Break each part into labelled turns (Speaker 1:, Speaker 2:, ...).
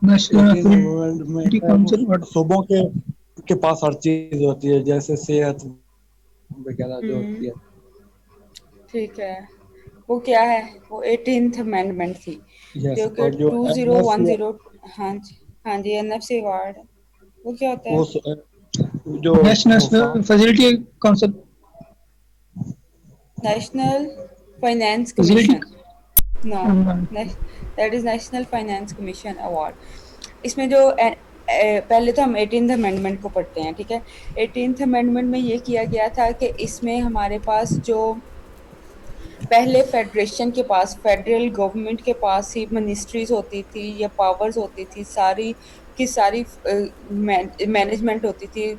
Speaker 1: National
Speaker 2: 18
Speaker 1: amendment
Speaker 2: facility
Speaker 1: में
Speaker 2: council और
Speaker 1: सूबों के पास हर चीज होती है, जैसे सेहत वगैरह जो
Speaker 3: हम्म,
Speaker 1: होती है।
Speaker 3: ठीक है। वो क्या है? वो 18th अमेंडमेंट थी
Speaker 1: यस,
Speaker 3: जो कि
Speaker 1: और जो एनएस
Speaker 3: 2010। हाँ जी, हाँ जी, एनएफसी अवार्ड। वो क्या होता
Speaker 1: वो
Speaker 3: है?
Speaker 1: जो
Speaker 2: national facility council
Speaker 3: national finance
Speaker 2: facility
Speaker 3: commission. No, that is national finance commission award. इसमें जो पहले तो हम 18th अमेंडमेंट को पढ़ते हैं, ठीक है। 18th अमेंडमेंट में ये किया गया था कि इसमें हमारे पास जो पहले फेडरेशन के पास, फेडरल गवर्नमेंट के पास ही मिनिस्ट्रीज होती थी या पावर्स होती थी, सारी की सारी मैनेजमेंट होती थी,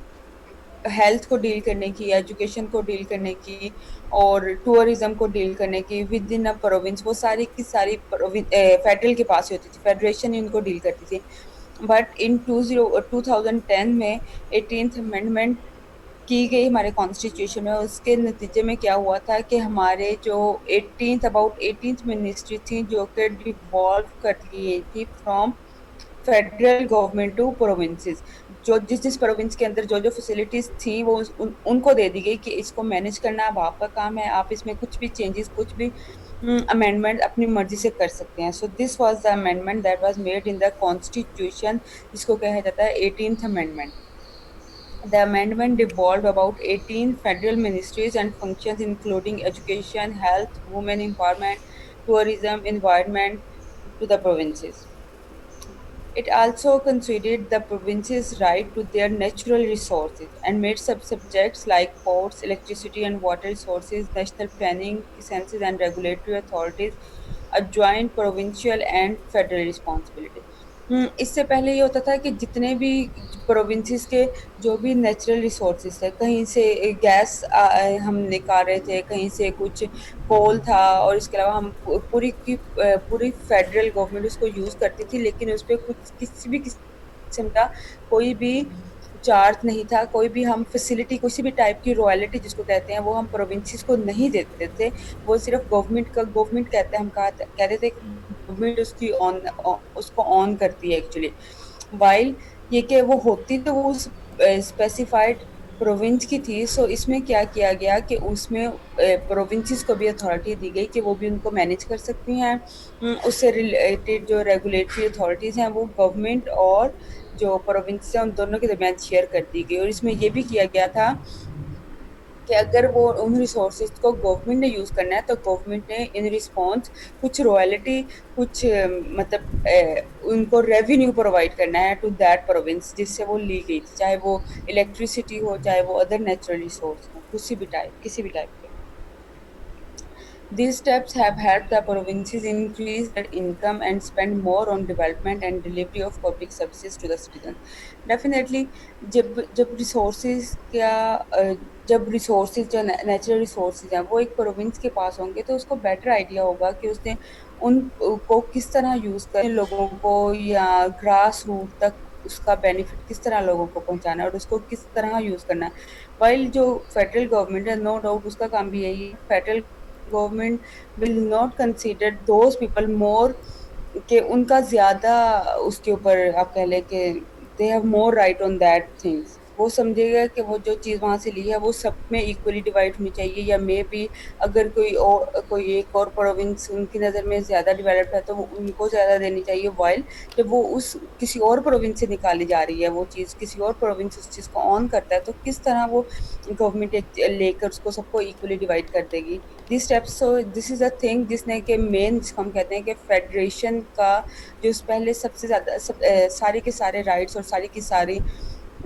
Speaker 3: हेल्थ को डील करने की, एजुकेशन को डील करने की और टूरिज्म को डील करने की विद इन अ प्रोविंस। वो सारी की सारी फेडरल के पास ही होती थी, फेडरेशन ही उनको डील करती थी। बट इन 2010 में 18th अमेंडमेंट की गई हमारे कॉन्स्टिट्यूशन में, उसके नतीजे में क्या हुआ था कि हमारे जो 18th मिनिस्ट्री थी जो कि डिवॉल्व कर ली गई थी from federal government to provinces. जो जिस जिस प्रोविंस के अंदर जो जो फैसिलिटीज थी वो उनको दे दी गई कि इसको मैनेज करना अब आपका काम है, आप इसमें कुछ भी चेंजेस, कुछ भी अमेंडमेंट अपनी मर्जी से कर सकते हैं। So this was the amendment that was made in the constitution, जिसको कहा जाता है 18th amendment. The amendment devolved about 18 federal ministries and functions, including education, health, women empowerment, tourism, environment, to the provinces. It also conceded the provinces' right to their natural resources and made subjects like ports, electricity and water resources, national planning, census and regulatory authorities a joint provincial and federal responsibility। इससे पहले ये होता था कि जितने भी provinces के जो भी नेचुरल रिसोर्सेज थे, कहीं से गैस हम निकाल रहे थे, कहीं से कुछ कोल था, और इसके अलावा हम पूरी की पूरी फेडरल गवर्नमेंट उसको यूज करती थी, लेकिन उस पर कुछ किसी भी किस्म का कोई भी चार्ज नहीं था, कोई भी हम फैसिलिटी, किसी भी टाइप की रॉयल्टी जिसको कहते हैं वो हम प्रोविंसेस को नहीं देते थे। वो सिर्फ गवर्नमेंट कहते हैं, हम कहते थे गवर्नमेंट उसकी ऑन उसको ऑन करती है एक्चुअली। वाइल ये कि वो होती तो वो स्पेसिफाइड प्रोविंस की थी। सो इसमें क्या किया गया कि उसमें प्रोविंसेस को भी अथॉरिटी दी गई कि वो भी उनको मैनेज कर सकती हैं। उससे रिलेटेड जो रेगुलेटरी अथॉरिटीज़ हैं वो गवर्नमेंट और जो प्रोविंस है उन दोनों के दरमियान शेयर कर दी गई। और इसमें ये भी किया गया था कि अगर वो उन रिसोर्सेज को गवर्नमेंट ने यूज़ करना है तो गवर्नमेंट ने इन रिस्पॉन्स कुछ रॉयल्टी, कुछ उनको रेवेन्यू प्रोवाइड करना है टू दैट प्रोविंस जिससे वो ली गई थी, चाहे वो इलेक्ट्रिसिटी हो, चाहे वो अदर नेचुरल रिसोर्स हो, किसी भी टाइप के। These steps have helped the provinces increase their income and spend more on development and delivery of public services to the citizens. Definitely, जब जब रिसोर्सेज का जब रिसोर्सेज जो नेचुरल रिसोर्सेज हैं वो एक प्रोविंस के पास होंगे तो उसको बेटर आइडिया होगा कि उसने उन को किस तरह यूज़ करें, लोगों को या ग्रास रूट तक उसका बेनिफिट किस तरह लोगों को पहुंचाना है और उसको किस तरह यूज़ करना है। वाइल जो फेडरल गवर्नमेंट है, नो डाउट उसका काम भी यही है, federal government will not consider those people more, कि उनका ज़्यादा उसके ऊपर आप कह लें कि they have more right on that things. वो समझेगा कि वो जो चीज़ वहाँ से ली है वो सब में इक्वली डिवाइड होनी चाहिए, या मे बी अगर कोई एक और प्रोविंस उनकी नज़र में ज़्यादा डेवलप्ड है तो वो उनको ज़्यादा देनी चाहिए। वाइल जब वो उस किसी और प्रोविंस से निकाली जा रही है वो चीज़, किसी और प्रोविंस उस चीज़ को ऑन करता है, तो किस तरह वो गवर्नमेंट लेकर उसको सबको इक्वली डिवाइड कर देगी। This steps, so this is a thing जिसने के मेन, जिसको हम कहते हैं कि फेडरेशन का जो पहले सबसे ज़्यादा सारे के सारे राइट्स और सारी की सारी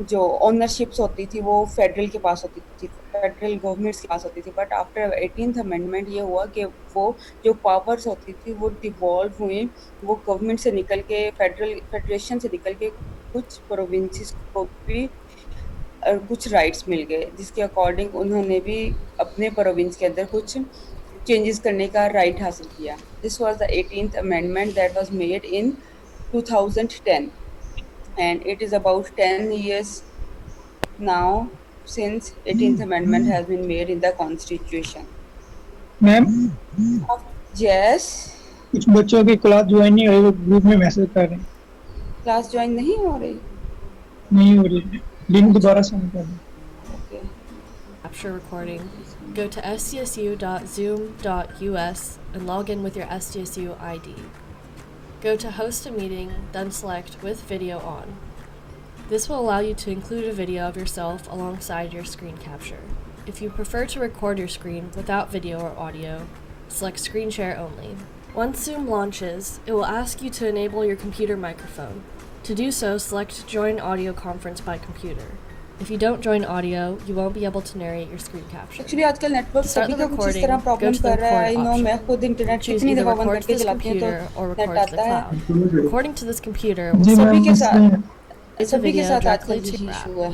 Speaker 3: जो ओनरशिप्स होती थी वो फेडरल के पास होती थी, फेडरल गवर्नमेंट्स के पास होती थी। बट आफ्टर 18th अमेंडमेंट ये हुआ कि वो जो पावर्स होती थी वो डिवॉल्व हुई, वो गवर्नमेंट से निकल के फेडरेशन से निकल के कुछ प्रोविंसेस को भी कुछ राइट्स मिल गए, जिसके अकॉर्डिंग उन्होंने भी अपने प्रोविंस के अंदर कुछ चेंजेस करने का राइट हासिल किया। This was the 18th amendment that was made in 2010 and it is about 10 years now since 18th amendment has been made in the constitution.
Speaker 2: Ma'am
Speaker 3: Yes,
Speaker 2: कुछ बच्चों की क्लास ज्वाइन नहीं हुई, वो ग्रुप में मैसेज कर रहे हैं।
Speaker 3: क्लास ज्वाइन नहीं हो रही?
Speaker 2: नहीं हो रही, लिंक दोबारा सेंड कर दो।
Speaker 3: Okay
Speaker 4: Capture recording, go to stsu.zoom.us and log in with your SDSU ID. Go to host a meeting, then select with video on. This will allow you to include a video of yourself alongside your screen capture. If you prefer to record your screen without video or audio, select screen share only. Once Zoom launches, it will ask you to enable your computer microphone. To do so, select Join Audio Conference by Computer. If you don't join audio, you won't be able to narrate your screen capture.
Speaker 3: Actually आजकल network
Speaker 4: To start
Speaker 3: सभी
Speaker 4: the
Speaker 3: का कुछ इस
Speaker 4: recording,
Speaker 3: तरह
Speaker 4: go
Speaker 3: problem
Speaker 4: to the
Speaker 3: कर रहा है।
Speaker 4: record
Speaker 3: I know, मैं
Speaker 4: option.
Speaker 3: खुद इंटरनेट
Speaker 4: Choose
Speaker 3: कितनी
Speaker 4: either
Speaker 3: दफ़ा बंद
Speaker 4: record to
Speaker 3: करके
Speaker 4: this
Speaker 3: चलाती हूँ तो
Speaker 4: computer or
Speaker 3: net
Speaker 4: record to the
Speaker 3: आता है।
Speaker 4: cloud. Recording to this computer will
Speaker 2: जी
Speaker 4: save
Speaker 3: सभी
Speaker 2: मैम,
Speaker 3: के साथ
Speaker 4: the
Speaker 3: सभी के
Speaker 4: video
Speaker 3: साथ
Speaker 4: directly
Speaker 3: आजकल
Speaker 4: to
Speaker 3: यही
Speaker 4: your
Speaker 3: इशू
Speaker 4: app.
Speaker 3: है।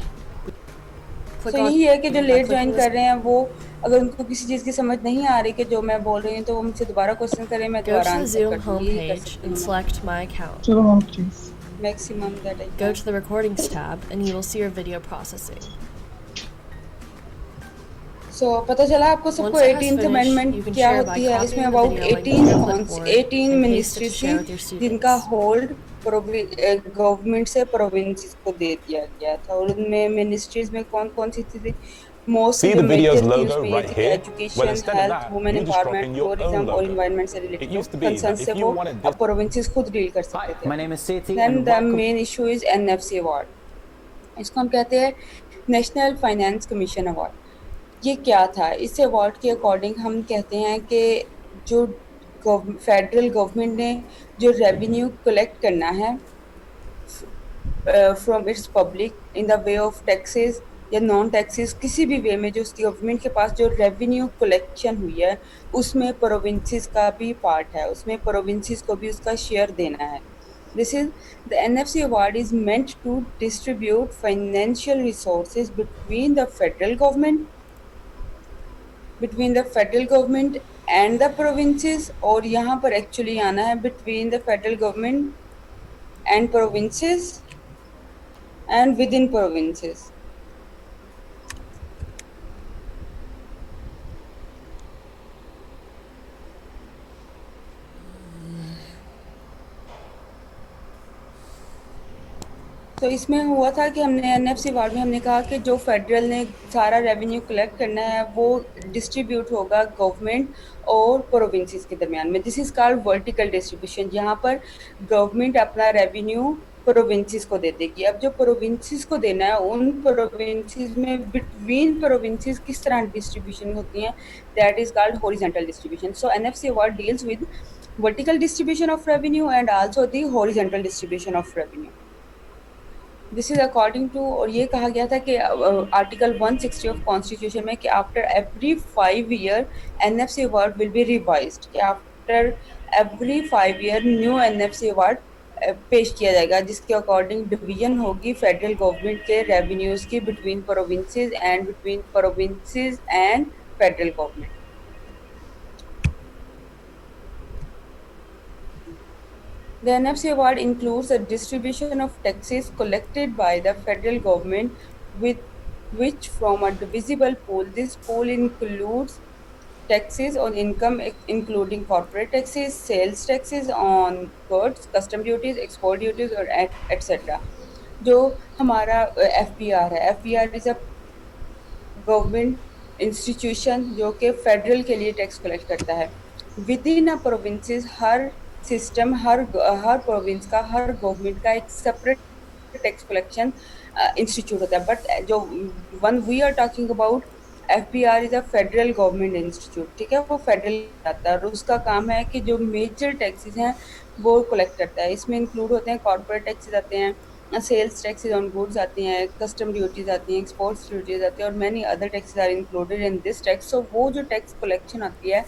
Speaker 4: Click
Speaker 3: तो
Speaker 4: on
Speaker 3: यही है कि जो
Speaker 4: by
Speaker 3: let
Speaker 4: clicking
Speaker 3: join
Speaker 4: this.
Speaker 3: कर रहे हैं वो अगर उनको किसी चीज़ की समझ नहीं आ रही कि जो मैं बोल रही हूँ तो वो मुझसे दोबारा क्वेश्चन करें, मैं
Speaker 4: Go
Speaker 3: दोबारा
Speaker 4: to the
Speaker 3: आंसर
Speaker 4: Zoom
Speaker 3: कर दूँगी। यही कर
Speaker 4: homepage
Speaker 3: सकती
Speaker 4: and
Speaker 3: हूँ
Speaker 4: select My Account.
Speaker 2: चलो ma'am please.
Speaker 3: Maximum that I
Speaker 4: Go to the Recordings tab and you will see your video processing.
Speaker 3: सो पता चला आपको सबको
Speaker 4: Once it has
Speaker 3: 18th
Speaker 4: finished,
Speaker 3: amendment
Speaker 4: you can
Speaker 3: क्या
Speaker 4: share by
Speaker 3: होती है। इसमें
Speaker 4: copying the
Speaker 3: about
Speaker 4: video link to
Speaker 3: 18
Speaker 4: your
Speaker 3: कौन
Speaker 4: clipboard
Speaker 3: 18
Speaker 4: and paste it
Speaker 3: ministry
Speaker 4: to
Speaker 3: थी
Speaker 4: share with your
Speaker 3: जिनका
Speaker 4: students.
Speaker 3: होल्ड गवर्नमेंट से प्रोविंसेस को दे दिया गया था, और उनमें मिनिस्ट्रीज में कौन कौन सी थी? मोस्ट
Speaker 5: See
Speaker 3: जो
Speaker 5: the video's
Speaker 3: मेजर थी
Speaker 5: logo
Speaker 3: उसमें ये
Speaker 5: right
Speaker 3: थी कि
Speaker 5: here? Well,
Speaker 3: education,
Speaker 5: instead of
Speaker 3: health,
Speaker 5: that,
Speaker 3: women
Speaker 5: you just drop
Speaker 3: empowerment,
Speaker 5: in your
Speaker 3: tourism
Speaker 5: own
Speaker 3: और
Speaker 5: logo.
Speaker 3: इन्वायरमेंट से
Speaker 5: It
Speaker 3: related
Speaker 5: used to be
Speaker 3: concern
Speaker 5: that
Speaker 3: से
Speaker 5: if you
Speaker 3: वो
Speaker 5: wanted
Speaker 3: अब
Speaker 5: this...
Speaker 3: प्रोविंसेस खुद deal कर सकते
Speaker 6: Hi,
Speaker 3: थे।
Speaker 6: my name is Sethi
Speaker 3: then
Speaker 6: and
Speaker 3: the
Speaker 6: welcome.
Speaker 3: Main issue is NFC award. इसको हम कहते हैं नेशनल फाइनेंस कमीशन अवार्ड। ये क्या था? इस अवार्ड के अकॉर्डिंग हम कहते हैं कि जो फेडरल गवर्नमेंट ने जो रेवेन्यू कलेक्ट करना है from its public in the way of taxes या नॉन टैक्सेस, किसी भी वे में जो गवर्नमेंट के पास जो रेवेन्यू कलेक्शन हुई है उसमें प्रोविंसेस का भी पार्ट है, उसमें प्रोविंसेस को भी उसका शेयर देना है। This is the NFC award is meant to distribute financial resources between the federal government and the provinces, और यहाँ पर एक्चुअली आना है between the federal government and provinces and within provinces. तो इसमें हुआ था कि हमने एनएफसी वार्ड में हमने कहा कि जो फेडरल ने सारा रेवेन्यू कलेक्ट करना है वो डिस्ट्रीब्यूट होगा गवर्नमेंट और प्रोविंसेस के दरमियान में। This is called vertical distribution, जहाँ पर गवर्नमेंट अपना रेवेन्यू प्रोविंसेस को दे देगी। अब जो प्रोविंसेस को देना है उन प्रोविंसेस में बिटवीन प्रोविंसेस किस तरह डिस्ट्रीब्यूशन होती हैं, that is called horizontal distribution. So NFC award deals with vertical distribution of revenue and also the horizontal distribution of revenue. This is according to, और ये कहा गया था कि आर्टिकल 160 ऑफ कॉन्स्टिट्यूशन में कि after every 5 year NFC award will be revised, कि after every 5 year new NFC award पेश किया जाएगा, जिसके अकॉर्डिंग डिवीजन होगी फेडरल गवर्नमेंट के रेवेन्यूज की between provinces and federal government. The NFC award includes a distribution of taxes collected by the federal government with which from a divisible pool. This pool includes taxes on income including corporate taxes, sales taxes on goods, custom duties, export duties और etc. जो हमारा FBR है, FBR is a government institution जो कि federal के लिए tax collect करता है। With in a provinces her system, her province का, हर गवर्नमेंट का एक सेपरेट टैक्स कलेक्शन इंस्टीट्यूट होता है। बट जो one we are talking about FBR is a federal government institute, ठीक है, वो फेडरल आता है और उसका काम है कि जो मेजर टैक्सेस हैं वो कलेक्ट करता है। इसमें इंक्लूड होते हैं कॉर्पोरेट टैक्सेस आते हैं, सेल्स टैक्सेस ऑन गुड्स आती हैं, कस्टम ड्यूटीज आती हैं, एक्सपोर्ट्स ड्यूटीज आती हैं और many other taxes are included in this tax. So वो जो टैक्स कलेक्शन आती है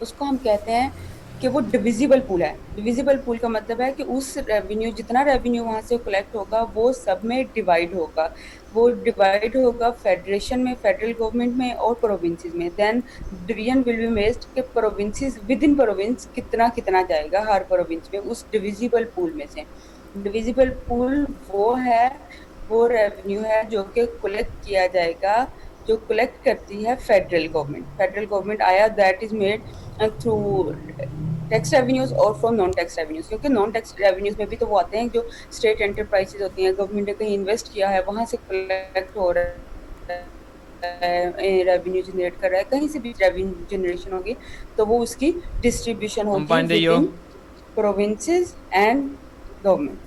Speaker 3: उसको हम कहते हैं कि वो डिविजिबल पूल है। डिविजिबल पूल का मतलब है कि उस रेवेन्यू, जितना रेवेन्यू वहाँ से कलेक्ट होगा वो सब में डिवाइड होगा, वो डिवाइड होगा फेडरेशन में, फेडरल गवर्नमेंट में और प्रोविंसेस में। Then division will be made कि प्रोविंसेस विद इन प्रोविंस कितना कितना जाएगा हर प्रोविंस में उस डिविजिबल पूल में से। डिविजिबल पूल वो है, वो रेवेन्यू है जो कि कलेक्ट किया जाएगा, जो कलेक्ट करती है फेडरल गवर्नमेंट। फेडरल गवर्नमेंट आया that is made through tax revenues और फ्रॉम नॉन टैक्स रेवेन्यूज, क्योंकि नॉन टैक्स रेवेन्यूज में भी तो वो आते हैं जो स्टेट एंटरप्राइजेज होती हैं, गवर्नमेंट ने कहीं इन्वेस्ट किया है वहाँ से कलेक्ट हो रहा है, रेवेन्यू जनरेट कर रहा है, कहीं से भी रेवेन्यू जनरेशन होगी तो वो उसकी डिस्ट्रीब्यूशन होगी with in provinces and government.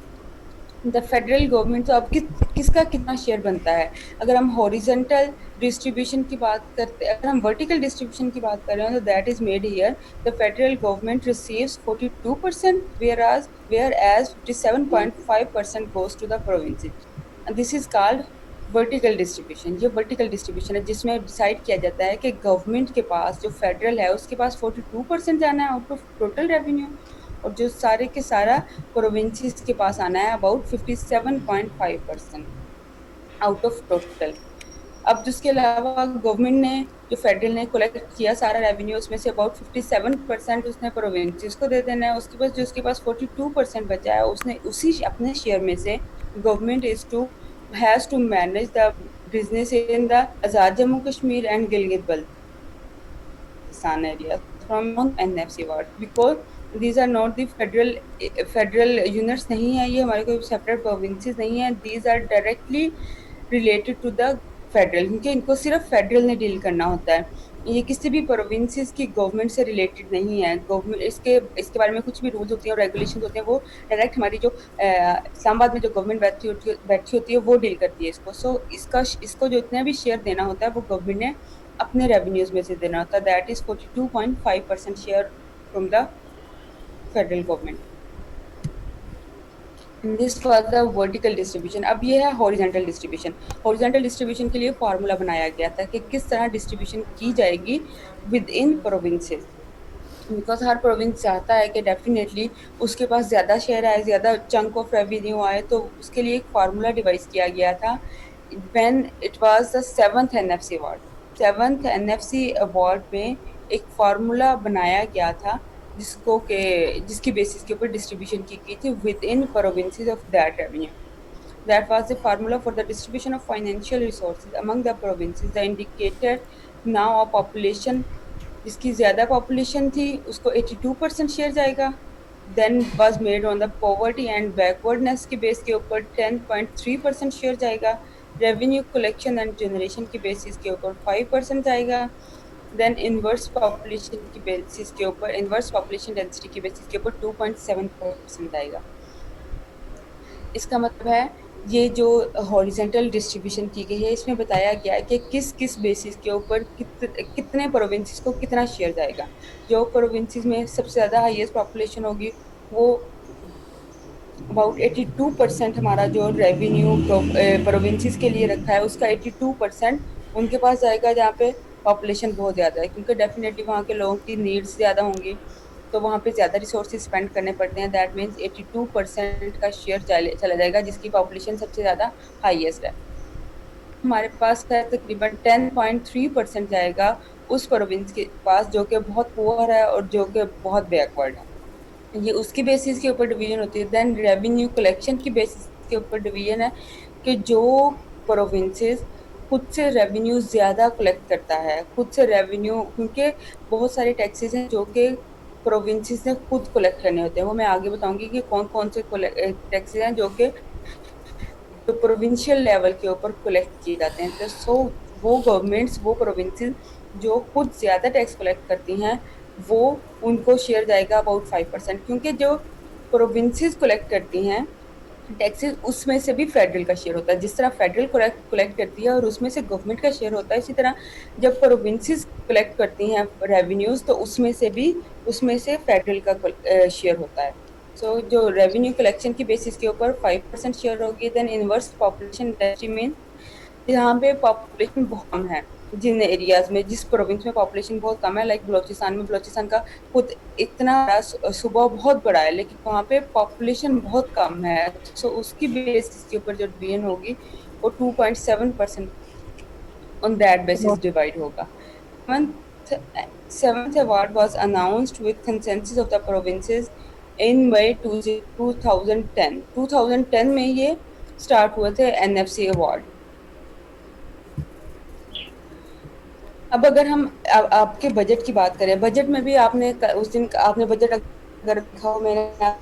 Speaker 3: The federal government तो अब किसका कितना शेयर बनता है। अगर हम हॉरिजॉन्टल डिस्ट्रीब्यूशन की बात करते हैं, अगर हम वर्टिकल डिस्ट्रीब्यूशन की बात कर रहे हैं तो that is made here the federal government receives 42%, whereas 57.5% goes to the provinces, and this is called vertical distribution. ये वर्टिकल डिस्ट्रीब्यूशन है जिसमें डिसाइड किया जाता है कि गवर्नमेंट के पास जो फेडरल है उसके पास 42% जाना है आउट ऑफ टोटल रेवेन्यू, और जो सारे के सारा प्रोविंसेस के पास आना है अबाउट 57.5% आउट ऑफ टोटल। अब जिसके अलावा गवर्नमेंट ने जो फेडरल ने कलेक्ट किया सारा रेवेन्यू उसमें से अबाउट 57% उसने प्रोविंसेस को दे देना है। उसके पास जो उसके पास 42% बचा है उसने उसी अपने शेयर में से government has to manage the business in the Azad Jammu Kashmir and Gilgit Baltistan areas from NFC ward, because these are not the federal units नहीं है, ये हमारे कोई separate provinces नहीं है, these are directly related to the federal, क्योंकि इनको सिर्फ फेडरल ने डील करना होता है, ये किसी भी प्रोविंसेस की गवर्नमेंट से रिलेटेड नहीं है। गवर्नमेंट इसके बारे में कुछ भी रूल्स होती हैं और रेगुलेशन होते हैं वो डायरेक्ट हमारी जो इस्लामाबाद में जो गवर्नमेंट बैठी होती है वो डील करती है इसको। सो इसको जो इतना भी शेयर देना होता है वो गवर्नमेंट ने अपने रेवेन्यूज में से देना होता है, that is 42.5% share from the federal government. This for the vertical distribution. अब ये है हॉरिजॉन्टल डिस्ट्रीब्यूशन। हॉरिजॉन्टल डिस्ट्रीब्यूशन के लिए फार्मूला बनाया गया था कि किस तरह डिस्ट्रीब्यूशन की जाएगी with in provinces, because her province चाहता है कि डेफिनेटली उसके पास ज़्यादा शेयर आए, ज़्यादा चंक ऑफ रेवेन्यू आए, तो उसके लिए एक फार्मूला डिवाइस किया गया था when it was the 7th NFC award. 7th NFC award में एक फार्मूला बनाया गया था जिसकी बेसिस के ऊपर डिस्ट्रीब्यूशन की गई थी with in provinces of that revenue. That was the formula for the distribution of financial resources among the provinces. The indicator now a population जिसकी ज़्यादा पॉपुलेशन थी उसको 82% शेयर जाएगा, then was made on the poverty and backwardness के base के ऊपर 10.3% share जाएगा, revenue collection and generation की बेसिस के ऊपर 5% जाएगा, देन इन्वर्स पॉपुलेशन की बेसिस के ऊपर, इन्वर्स पॉपुलेशन डेंसिटी की बेसिस के ऊपर 2.7% आएगा। इसका मतलब है ये जो हॉरिजॉन्टल डिस्ट्रीब्यूशन की गई है इसमें बताया गया है कि किस किस बेसिस के ऊपर कितने प्रोविंसेस को कितना शेयर जाएगा। जो प्रोविंसेस में सबसे ज़्यादा हाईएस्ट पॉपुलेशन होगी वो अबाउट 82% हमारा जो रेवेन्यू प्रोविंसेस के लिए रखा है उसका 82% उनके पास जाएगा जहाँ पे पॉपुलेशन बहुत ज़्यादा है, क्योंकि डेफिनेटली वहाँ के लोगों की नीड्स ज़्यादा होंगी तो वहाँ पे ज़्यादा रिसोर्सेज स्पेंड करने पड़ते हैं। दैट मीन्स 82% का शेयर चला जाएगा जिसकी पॉपुलेशन सबसे ज़्यादा हाईएस्ट है। हमारे पास है तकरीबन 10.3% जाएगा उस प्रोविंस के पास जो कि बहुत पुअर है और जो कि बहुत बैकवर्ड है, ये उसकी बेसिस के ऊपर डिवीजन होती है। देन रेवेन्यू कलेक्शन की बेसिस के ऊपर डिवीजन है कि जो प्रोविंसेस खुद से रेवेन्यू ज़्यादा कलेक्ट करता है, खुद से रेवेन्यू, क्योंकि बहुत सारे टैक्सेस हैं जो कि प्रोविंसेस ने खुद कलेक्ट करने होते हैं, वो मैं आगे बताऊंगी कि कौन कौन से टैक्सेस हैं जो कि तो प्रोविंशियल लेवल के ऊपर कलेक्ट किए जाते हैं। तो सो वो गवर्नमेंट्स, वो प्रोविंसेस जो खुद ज़्यादा टैक्स कलेक्ट करती हैं वो उनको शेयर जाएगा अबाउट 5%, क्योंकि जो प्रोविंसेस कलेक्ट करती हैं टैक्सेस उसमें से भी फेडरल का शेयर होता है। जिस तरह फेडरल कलेक्ट करती है और उसमें से गवर्नमेंट का शेयर होता है, इसी तरह जब प्रोविंसेस कलेक्ट करती हैं रेवेन्यूज़ तो उसमें से फेडरल का शेयर होता है। सो जो रेवेन्यू कलेक्शन की बेसिस के ऊपर 5% शेयर होगी। Then inverse population density mean जहाँ पे पॉपुलेशन बहुत कम है, जिन एरियाज़ में, जिस प्रोविंस में पॉपुलेशन बहुत कम है, लाइक बलोचिस्तान में, बलोचिस्तान का खुद इतना सूबा बहुत बड़ा है लेकिन वहाँ पे पॉपुलेशन बहुत कम है, सो उसकी बेसिस के ऊपर जो डिवीजन होगी वो 2.7% ऑन दैट बेसिस डिवाइड होगा। 7th award was announced with consensus of the provinces in May 2010। 2010 में ये स्टार्ट हुए थे NFC अवार्ड। अब अगर हम आपके बजट की बात करें, बजट में भी आपने उस दिन आपने बजट अगर रखा हो, मैंने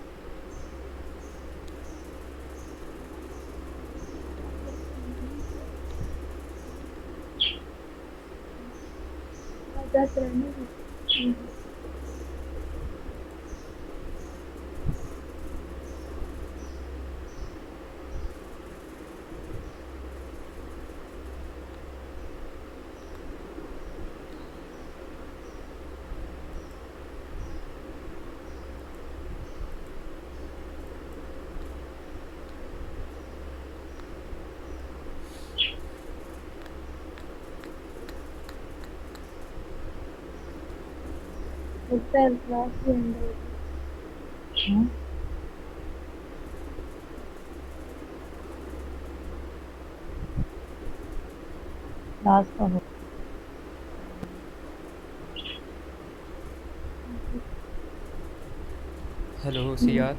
Speaker 5: हेलो सियार।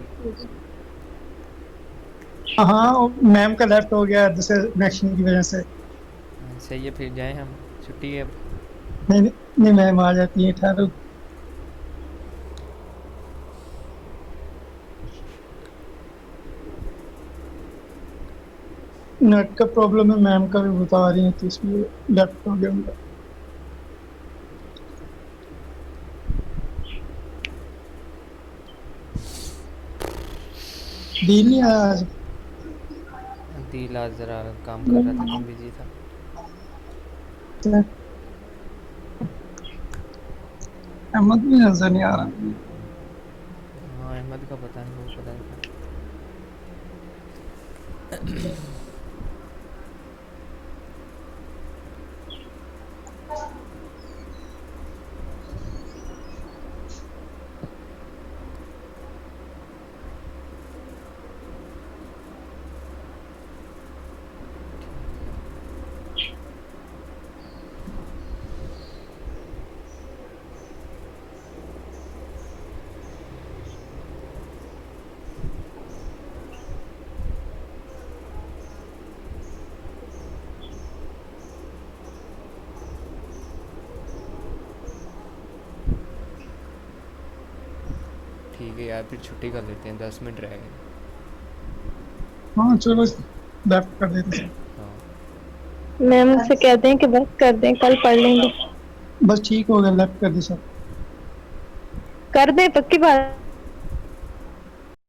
Speaker 2: हाँ, मैम का लेफ्ट हो गया दूसरे कनेक्शन की वजह से।
Speaker 5: सही है, फिर जाएं हम, छुट्टी है अब।
Speaker 2: नहीं नहीं नहीं, मैम आ जाती है, ठहरो। नेट का प्रॉब्लम है, मैम का भी बता रही है, तो इसलिए लेफ्ट हो गया उनका। डील नहीं आया आज।
Speaker 5: दिल आज ज़रा काम कर रहा था तो बिजी था।
Speaker 2: अहमद भी नजर नहीं आ रहा।
Speaker 5: हाँ, अहमद का पता नहीं, वो पता नहीं। ठीक है यार, फिर छुट्टी कर लेते हैं, 10 मिनट रह गए।
Speaker 2: हाँ चलो, लेफ्ट कर देते हैं।
Speaker 5: हाँ
Speaker 6: मैम से कहते हैं कि बस कर दें, कल पढ़ लेंगे।
Speaker 2: बस ठीक हो गया, लेफ्ट कर दी सब।
Speaker 6: कर दे, पक्की बात।